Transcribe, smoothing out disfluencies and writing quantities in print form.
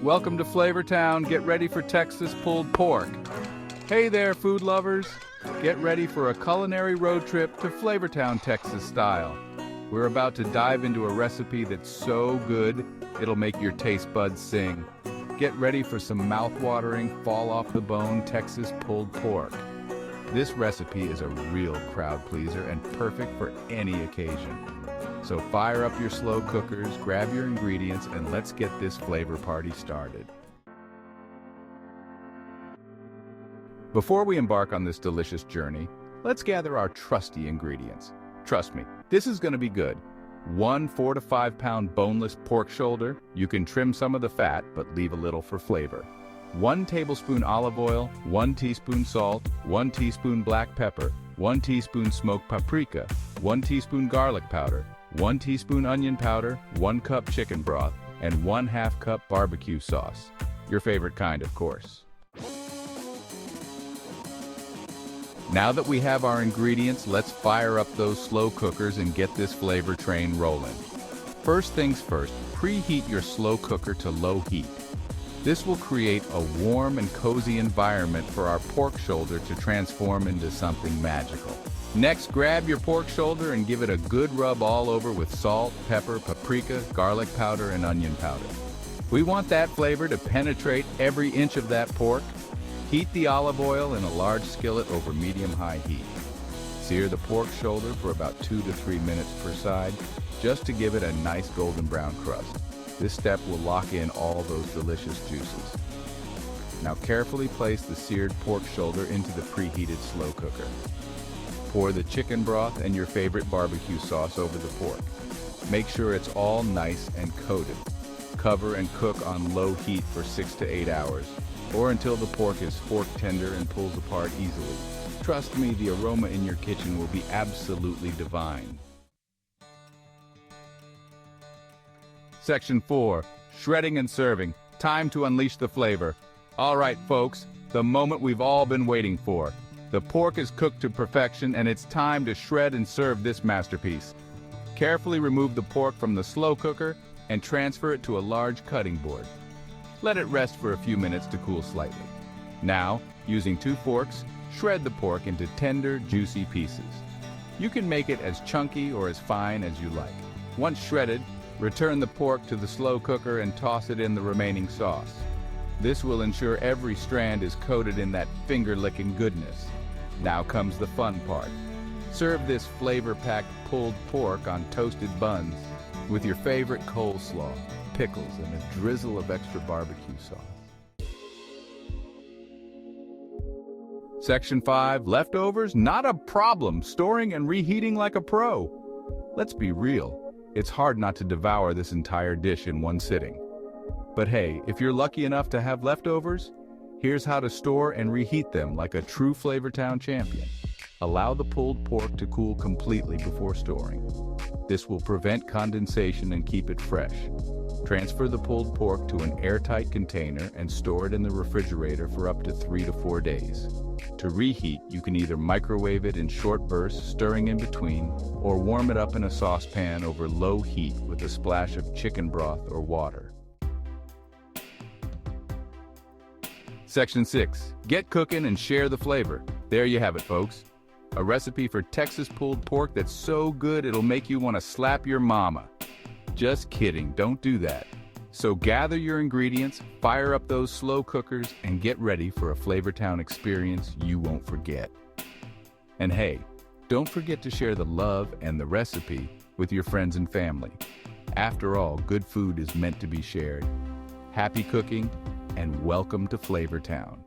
Welcome to Flavortown. Get ready for Texas pulled pork. Hey there, food lovers. Get ready for a culinary road trip to Flavortown, Texas style. We're about to dive into a recipe that's so good, it'll make your taste buds sing. Get ready for some mouth-watering, fall-off-the-bone Texas pulled pork. This recipe is a real crowd pleaser and perfect for any occasion. So fire up your slow cookers, grab your ingredients, and let's get this flavor party started. Before we embark on this delicious journey, let's gather our trusty ingredients. Trust me, this is going to be good. 1 4 to 5 pound boneless pork shoulder. You can trim some of the fat, but leave a little for flavor. 1 tablespoon olive oil, 1 teaspoon salt, 1 teaspoon black pepper, 1 teaspoon smoked paprika, 1 teaspoon garlic powder, 1 teaspoon onion powder, 1 cup chicken broth, and 1/2 cup barbecue sauce. Your favorite kind, of course. Now that we have our ingredients, let's fire up those slow cookers and get this flavor train rolling. First things first, preheat your slow cooker to low heat. This will create a warm and cozy environment for our pork shoulder to transform into something magical. Next, grab your pork shoulder and give it a good rub all over with salt, pepper, paprika, garlic powder, and onion powder. We want that flavor to penetrate every inch of that pork. Heat the olive oil in a large skillet over medium-high heat. Sear the pork shoulder for about 2 to 3 minutes per side, just to give it a nice golden brown crust. This step will lock in all those delicious juices. Now carefully place the seared pork shoulder into the preheated slow cooker. Pour the chicken broth and your favorite barbecue sauce over the pork. Make sure it's all nice and coated. Cover and cook on low heat for 6 to 8 hours, or until the pork is fork tender and pulls apart easily. Trust me, the aroma in your kitchen will be absolutely divine. Section 4, shredding and serving. Time to unleash the flavor. All right, folks, the moment we've all been waiting for. The pork is cooked to perfection, and it's time to shred and serve this masterpiece. Carefully remove the pork from the slow cooker and transfer it to a large cutting board. Let it rest for a few minutes to cool slightly. Now, using 2 forks, shred the pork into tender, juicy pieces. You can make it as chunky or as fine as you like. Once shredded, return the pork to the slow cooker and toss it in the remaining sauce. This will ensure every strand is coated in that finger-licking goodness. Now comes the fun part. Serve this flavor-packed pulled pork on toasted buns with your favorite coleslaw, pickles, and a drizzle of extra barbecue sauce. Section 5, leftovers? Not a problem. Storing and reheating like a pro. Let's be real. It's hard not to devour this entire dish in one sitting. But hey, if you're lucky enough to have leftovers, here's how to store and reheat them like a true Flavortown champion. Allow the pulled pork to cool completely before storing. This will prevent condensation and keep it fresh. Transfer the pulled pork to an airtight container and store it in the refrigerator for up to 3 to 4 days. To reheat, you can either microwave it in short bursts, stirring in between, or warm it up in a saucepan over low heat with a splash of chicken broth or water. Section 6, get cooking and share the flavor. There you have it, folks. A recipe for Texas pulled pork that's so good it'll make you want to slap your mama. Just kidding, don't do that. So gather your ingredients, fire up those slow cookers, and get ready for a Flavortown experience you won't forget. And hey, don't forget to share the love and the recipe with your friends and family. After all, good food is meant to be shared. Happy cooking, and welcome to Flavortown.